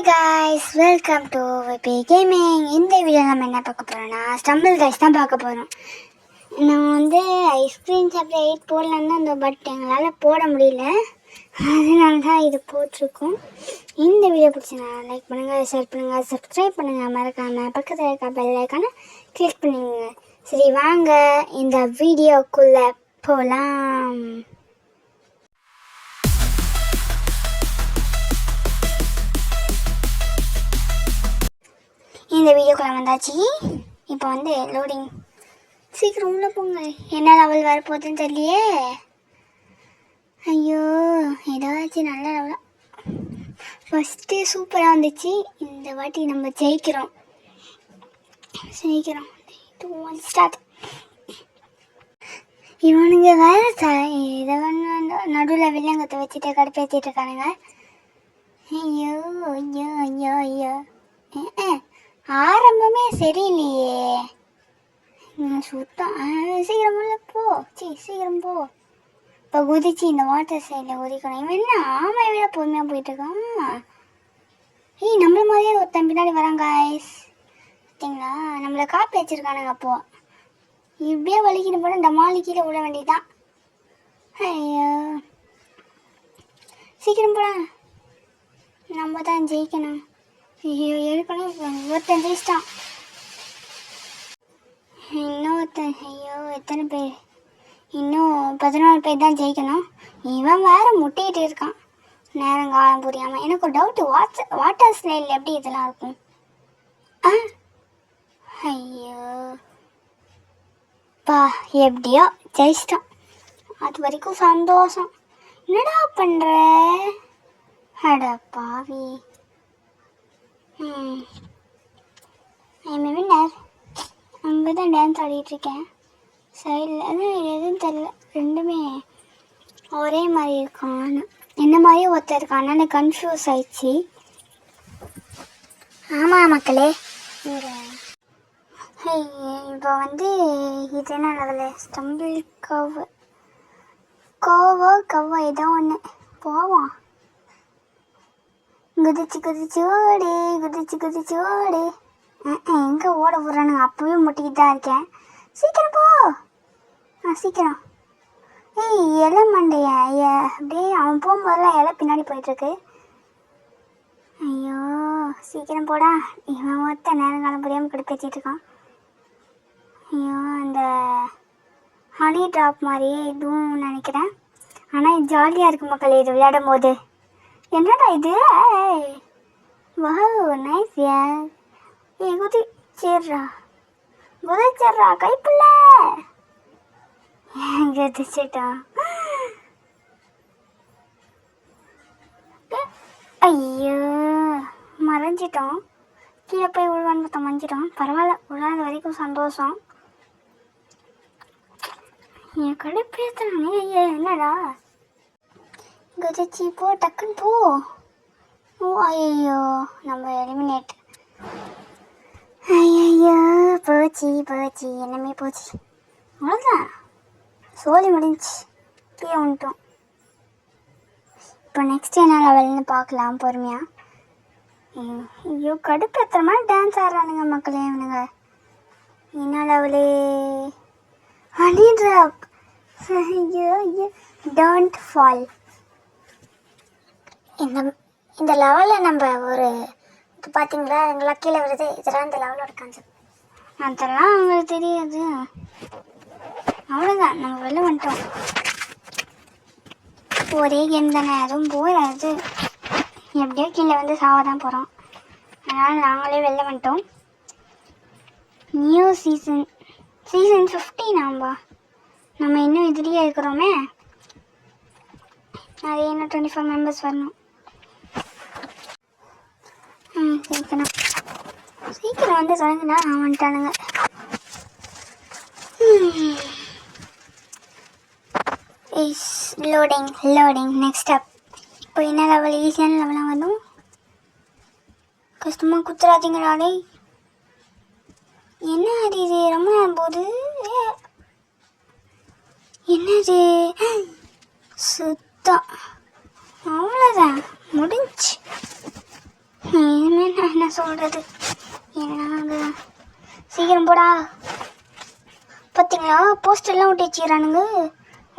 Hi guys, welcome to VP gaming. இந்த video நம்ம என்ன பார்க்க போகிறோம்னா ஸ்டம்பிள் கைஸ் தான் பார்க்க போகிறோம். நான் ஐஸ்கிரீம் சாப்பிட 8 போடலான்னு தான், பட் எங்களால் போட முடியல. அதனால தான் இது போட்டிருக்கோம். இந்த வீடியோ பிடிச்சினா லைக் பண்ணுங்கள், ஷேர் பண்ணுங்கள், சப்ஸ்கிரைப் பண்ணுங்கள், மறக்காமல் பக்கத்தில் இருக்க பெல் ஐக்கானை கிளிக் பண்ணுங்க. சரி வாங்க இந்த வீடியோக்குள்ளே போகலாம். இந்த வீடியோக்குள்ள வந்தாச்சு. இப்போ லோடிங். சீக்கிரம் உள்ள போங்க. என்ன லெவல் வரப்போகுதுன்னு தெரியலையே. ஐயோ, ஏதாச்சும் நல்ல லெவலாக. ஃபஸ்ட்டு சூப்பராக வந்துச்சு. இந்த வாட்டி நம்ம ஜெயிக்கிறோம். ஸ்டார்ட். இவனுங்க வேறு இதை நடுவில் வில்லங்கத்தை வச்சுட்டு கடுப்பேற்றிட்டு இருக்கானுங்க. ஐயோ ஐயோ ஐயோ ஐயோ, ஆரம்பமே சரியில்லையே. சுத்தம். சீக்கிரம் உள்ள போ. சீக்கிரம் போ. இப்போ குதிச்சு இந்த வாட்டர் சைடில் குதிக்கணும். இவன் என்ன ஆமை விட பொறுமையாக போயிட்டுருக்கான். நம்மள மாதிரியே ஒருத்தன் பின்னாடி வராங்க ஐஸ். பார்த்தீங்களா, நம்மளை காப்பி வச்சுருக்கானுங்க. அப்போ இப்படியே வலிக்கிட்டு போனால் இந்த மாலி கீழே விட வேண்டியதுதான். ஐயோ, சீக்கிரம் போடா, நம்ம தான் ஜெயிக்கணும். ஐயோ, ஏற்கனவே ஒருத்தன் ஜெயிச்சிட்டான். இன்னொருத்தன். ஐயோ, எத்தனை பேர்? இன்னும் 14 பேர் தான் ஜெயிக்கணும். இவன் வேற முட்டிகிட்டு இருக்கான் நேரம் காலம் புரியாமல். எனக்கு ஒரு டவுட்டு, வாட்டர் ஸ்லைடில் எப்படி இதெல்லாம் இருக்கும்? ஐயோ பா, எப்படியோ ஜெயிச்சிட்டான். அது வரைக்கும் சந்தோஷம். என்னடா பண்ணுற? அட பாவி. வின்னர். அங்கே தான் டான்ஸ் ஆடிட்டுருக்கேன். சைடில் எதுவும் தெரியல. ரெண்டுமே ஒரே மாதிரி இருக்கான். என்ன மாதிரியே ஒருத்தர் இருக்கான். அதனால் கன்ஃபியூஸ் ஆயிடுச்சு. ஆமாம் மக்களே. இப்போ இது என்ன லெவலு? ஸ்டம்பிள் கவ்வா ஏதோ ஒன்று. போவோம். குதிச்சு ஓடு. எங்கே ஓட விட்றானுங்க? அப்பவே முட்டிக்கிட்டு தான் இருக்கேன். சீக்கிரம் போ. சீக்கிரம். இலை மண்டையா? அப்படியே அவன் போகும்போதெல்லாம் இலை பின்னாடி போயிட்டுருக்கு. ஐயோ, சீக்கிரம் போடா. இவன் மொத்த நேரம் காலம் புரியாமல் கடுப்பேற்றிட்டு இருக்கான். ஐயோ, அந்த ஹனி ட்ராப் மாதிரியே இதுவும் நினைக்கிறேன். ஆனால் இது ஜாலியாக இருக்கும் மக்கள் இது விளையாடும் போது. என்னடா இது? வாவ், நைஸ் யார். குதிச்சிட்றா கைப்புள்ள. குதிச்சிட்டான். ஐயோ, மறைஞ்சிட்டோம். கீழே போய் விழுவான்னு பார்த்தா மறைஞ்சிட்டோம். பரவாயில்ல, விழாத வரைக்கும் சந்தோஷம். என் கடை பேசுறானே. ஐயா, என்னடா? குதிச்சு போ, டக்குன்னு போ. ஓ ஐயோ, நம்ம எலிமினேட். ஐயோ, போச்சு என்னமே போச்சு. அவ்வளோதான், சோழி முடிஞ்சிச்சு. கீழே வந்துட்டோம். இப்போ நெக்ஸ்ட் என்ன லெவல்னு பார்க்கலாம் பொறுமையாக. ஐயோ, கடுப்பு எத்தனை மாதிரி டான்ஸ் ஆடுறானுங்க மக்களே இவனுங்க. என்ன லெவலு? Honey drop. ஐயோ, டோன்ட் ஃபால். இந்த லெவலில் நம்ம ஒரு இப்போ பார்த்தீங்களா, எங்களாம் கீழே வருது. இதெல்லாம் இந்த லெவலோட கான்செப்ட். அதெல்லாம் அவங்களுக்கு தெரியாது. அவ்வளோதான், நம்ம வெளில வந்துட்டோம். ஒரே கேம் தானே, அதுவும் போயிடாது. எப்படியோ கீழே சாவ தான் போகிறோம். அதனால் நாங்களே வெளில வந்துட்டோம். நியூ சீசன் 15 நம்ம இன்னும் இதுலேயே இருக்கிறோமே. அது இன்னும் 24 மெம்பர்ஸ் வரணும். சீக்கிரம் தொடங்குனா வந்துட்டானுங்க. Loading next up. இப்போ என்ன லெவல்? ஈஸியான லெவலாக வரும். கஷ்டமாக குத்துறாதீங்களாடே. என்ன அது? இது ரொம்ப நேரம் போகுது. என்னது? சுத்தம். அவ்வளோதான், முடிஞ்சு. என்ன சொல்கிறது, என்ன சீக்கிரம் போடா. பார்த்தீங்களா போஸ்டர்லாம் ஒட்டி வச்சுக்கிறானுங்க,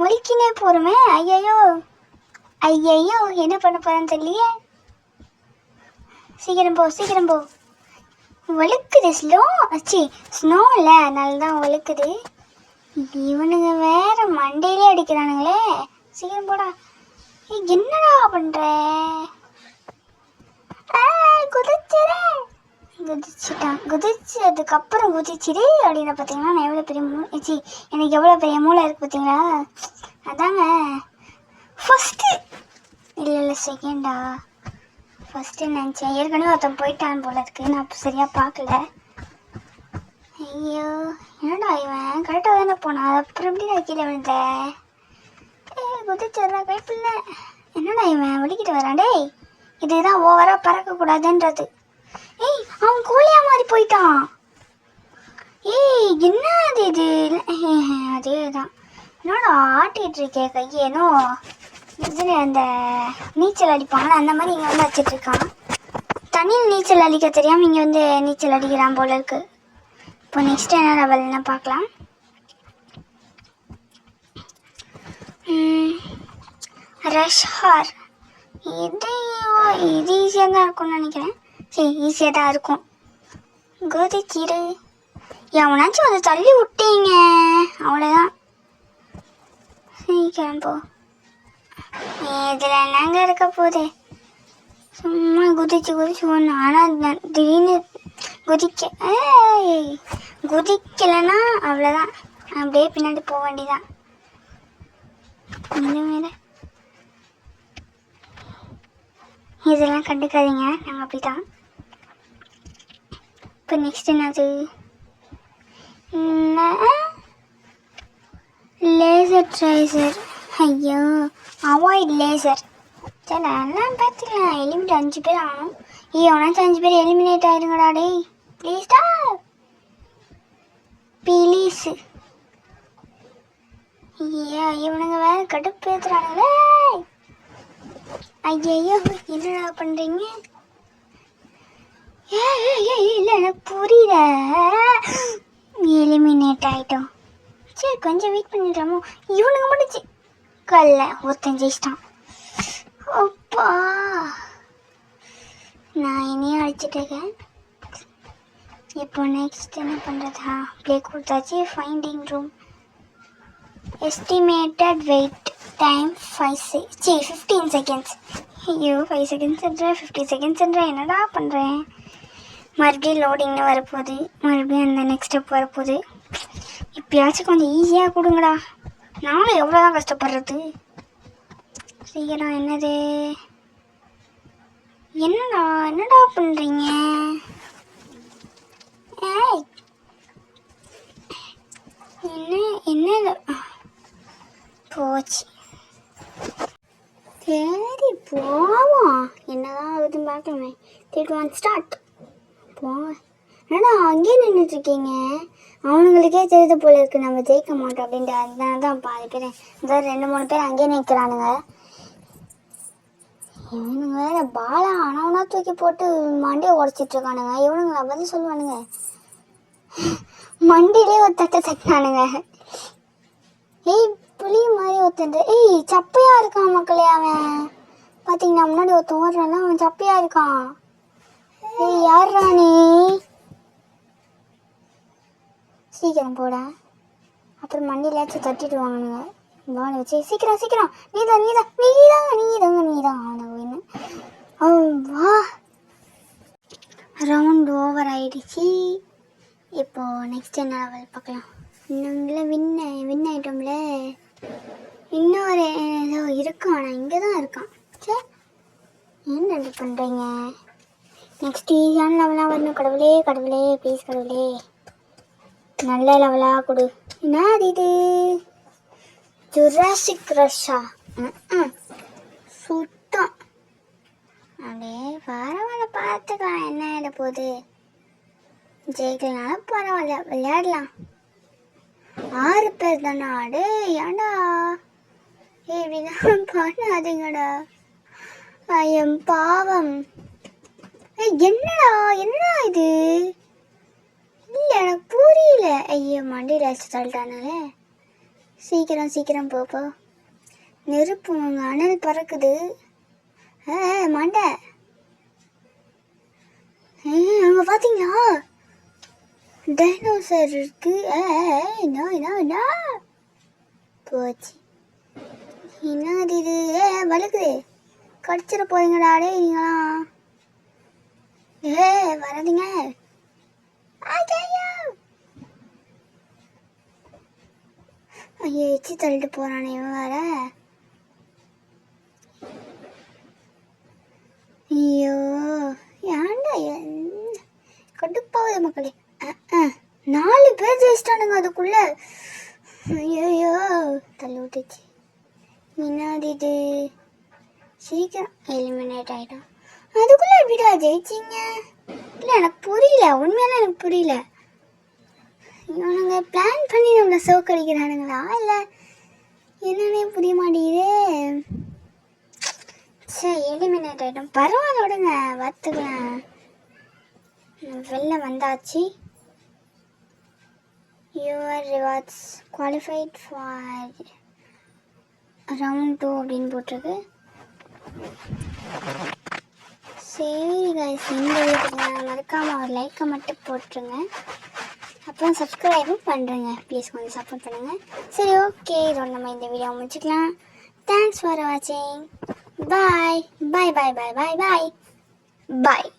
வலிக்கினே போகிறோமே. ஐயையோ ஐயையோ என்ன பண்ண போகிறேன்னு தெரியலையே. சீக்கிரம் போ சீக்கிரம் போ. வழுக்குது ஸ்னோ இல்லை, அதனால தான் வழுக்குது. இவனுங்க வேற மண்டையிலே அடிக்கிறானுங்களே. சீக்கிரம் போடா. என்னடா பண்ற? குதிச்சதுக்கப்புறம் குதிச்சிடு அப்படின்னு பார்த்தீங்கன்னா நான் எவ்வளோ பெரிய எனக்கு எவ்வளோ பெரிய மூளை இருக்குது பார்த்தீங்களா. அதாங்க ஃபஸ்ட்டு இல்லை செகண்டா ஃபஸ்ட்டு நினச்சேன். ஏற்கனவே ஒருத்தன் போயிட்டான் போல இருக்கு, நான் சரியாக பார்க்கல. ஐயோ என்னடா இவன் கரெக்டாக தானே போனான், அப்புறம் எப்படி நான் கீழே விழுந்தேன். குதிச்சிடுறா கைப்பில்ல. என்னடா இவன் வலிக்கிட்டு வரான். டேய் இதுதான் ஓவராக பறக்கக்கூடாதுன்றது. அவன் கோழியா மாதிரி போயிட்டான். என்ன அது இது? அதே தான். என்னடா ஆட்டிகிட்டு இருக்கே கையேனோ இதில் அந்த நீச்சல் அடிப்பாங்க அந்த மாதிரி இங்கே வந்து வச்சிட்ருக்கான். தண்ணியில் நீச்சல் அடிக்க தெரியாமல் இங்கே வந்து நீச்சல் அடிக்கிறான் போல இருக்கு. இப்போ நெக்ஸ்ட் என்ன லெவல்னு பார்க்கலாம். Rush hour. இது ஈஸியாக தான் இருக்கும்னு நினைக்கிறேன். சரி ஈஸியாக தான் இருக்கும். குதிச்சிரு. எவனாச்சும் அதை தள்ளி விட்டீங்க அவ்வளோதான். சீக்கிரம் போ. இதில் என்னங்க இருக்க போதே, சும்மா குதிச்சு ஒன்று. ஆனால் திடீர்னு குதிக்கலைன்னா அவ்வளோதான், அப்படியே பின்னாடி போக வேண்டியதான். மேலே இதெல்லாம் கண்டுக்காதீங்க, நாங்கள் அப்படி தான். இப்போ நெக்ஸ்ட் என்னது? லேசர் ட்ரைசர். ஐயோ அவாய்ட் லேசர். சரி எல்லாம் பார்த்துக்கலாம். எலிமினேட் 5 பேர் ஆகணும். எவனாச்சும் 5 பேர் எலிமினேட் ஆகிடுங்கடா. டேய் ப்ளீஸ்டா ப்ளீஸ். இவனுங்க வேற கடுப்பு ஏற்றுறானுங்களே. ஐயோ என்னடா பண்ணுறீங்க? இல்லை எனக்கு புரியல. எலிமினேட் ஆகிட்டோம். சரி கொஞ்சம் வெயிட் பண்ணிடுறாமோ. இவனுங்க முடிச்சு கல்ல ஒருத்தன் ஜெயிச்சிட்டான். அப்பா நான் என்னையும் அடிச்சுட்டு இருக்கேன். இப்போ நெக்ஸ்ட் என்ன பண்ணுறதா? ப்ளே கொடுத்தாச்சு. Finding room. Estimated wait time 15 seconds. ஐயோ 5 செகண்ட்ஸ் 50 செகண்ட்ஸ் என்னடா பண்ணுறேன்? மறுபடியும் லோடிங்னு வரப்போகுது, மறுபடியும் அந்த நெக்ஸ்ட் ஸ்டெப் வரப்போகுது. இப்போயாச்சும் கொஞ்சம் ஈஸியாக கொடுங்கடா. நானும் எவ்வளோ தான் கஷ்டப்படுறது. சீக்கிரம் என்னது? என்னடா பண்ணுறீங்க? என்ன போச்சு. சரி போவோம், என்னதான் ஆகுதுன்னு பார்க்கலாமே. 3 2 1 ஸ்டார்ட். என்னடா அங்கேயே நின்றுட்டுருக்கீங்க? அவனுங்களுக்கே தெரியுது போல இருக்குது நம்ம ஜெயிக்க மாட்டோம் அப்படின்ட்டு. அதனால தான் பாதி பேர் இந்த 2-3 பேர் அங்கேயே நிற்கிறானுங்க. இவனுங்க வேற பாலா ஆனவனா தூக்கி போட்டு மண்டியை உடச்சிட்ருக்கானுங்க. இவனுங்க பதில் சொல்லுவானுங்க. மண்டியிலே ஒரு தட்டினானுங்க. புளி மாதிரி ஒருத்தன் சப்பையா இருக்கான் மக்களே. அவன் பார்த்தீங்கன்னா முன்னாடி ஒருத்தன் ஓடுறான், அவன் சப்பையா இருக்கான். யார்ரா நீ? சீக்கிரம் போட, அப்புறம் மண்டியிலாச்சும் தட்டிடுவானுங்க. பால் வச்சு சீக்கிரம் நீதான் அவனுக்கு வா. ரவுண்ட் ஓவர் ஆயிடுச்சு. இப்போது நெக்ஸ்ட் என்ன லெவல் பார்க்கலாம். இன்னொன்றில் வின் ஆகிட்டோம்ல. இன்னொரு ஏதோ இருக்கான், ஆனால் இங்கே தான் இருக்கான். சரி என்ன பண்ணுறீங்க? நெக்ஸ்ட் ஈஸியான லெவலாக வரணும். கடவுளே ப்ளீஸ் கடவுளே நல்ல லெவலாக கொடு. என்ன இது? ஜுராசிக் ரஷ்ஷா சுத்தம். அப்படியே பரவாயில்ல, பார்த்துக்கலாம். என்ன ஆகிட போகுது? ஜெயிக்கலனாலும் பரவாயில்ல, விளையாடலாம். 6 பேர் தானே ஆடு. ஏண்டா இப்படிதான் பண்ணாதீங்கடா. ஐயம் பாவம். என்னடா என்ன இது? இல்லை எனக்கு புரியல. ஐயோ மண்டியில் அடிச்சு தள்ளிட்டானுங்களே. சீக்கிரம் சீக்கிரம் போப்போ. நெருப்பு அனல் பறக்குது. மண்டை அங்கே பார்த்தீங்களா? டைனோசர் இருக்கு. போச்சு. என்னது இது? வழுக்குது. கடிச்சிட போறீங்கடாடே நீங்களாம். வராதீங்க. ஐயோ எச்சி தள்ளிட்டு போறானே இவன் வேற. ஐயோ ஏன்டா கடுப்பாவது மக்களே. 4 பேர் ஜெயிச்சிட்டானுங்க அதுக்குள்ள. ஐயோ தள்ளி விட்டுச்சு. என்னது இது? சீக்கிரம் எலிமினேட் ஆகிட்டோம். அதுக்குள்ளே எப்படிடா ஜெயிச்சிங்க? இல்லை எனக்கு புரியல, உண்மையான எனக்கு புரியல. இவனுங்க பிளான் பண்ணி நம்மளை சோக்கடிக்கிறானுங்களா இல்லை என்னன்னே புரிய மாட்டேங்குதே. சரி எலிமினேட் ஆகிட்டோம். பரவாயில்ல விடுங்க, பார்த்துக்கலாம். வெளில வந்தாச்சு. Your rewards qualified for round 2 அப்படின்னு போட்டிருக்கு. சரி கைஸ், இந்த வீடியோக்கு மறக்காமல் ஒரு லைக்கை மட்டும் போட்டுருங்க. அப்புறம் சப்ஸ்கிரைபும் பண்ணுறேங்க. ப்ளீஸ் கொஞ்சம் சப்போர்ட் பண்ணுங்கள். சரி ஓகே, இதோட நம்ம இந்த வீடியோ முடிச்சுக்கலாம். தேங்க்ஸ் ஃபார் வாட்சிங். பாய் பாய் பாய் பாய் பாய் பாய் பாய்.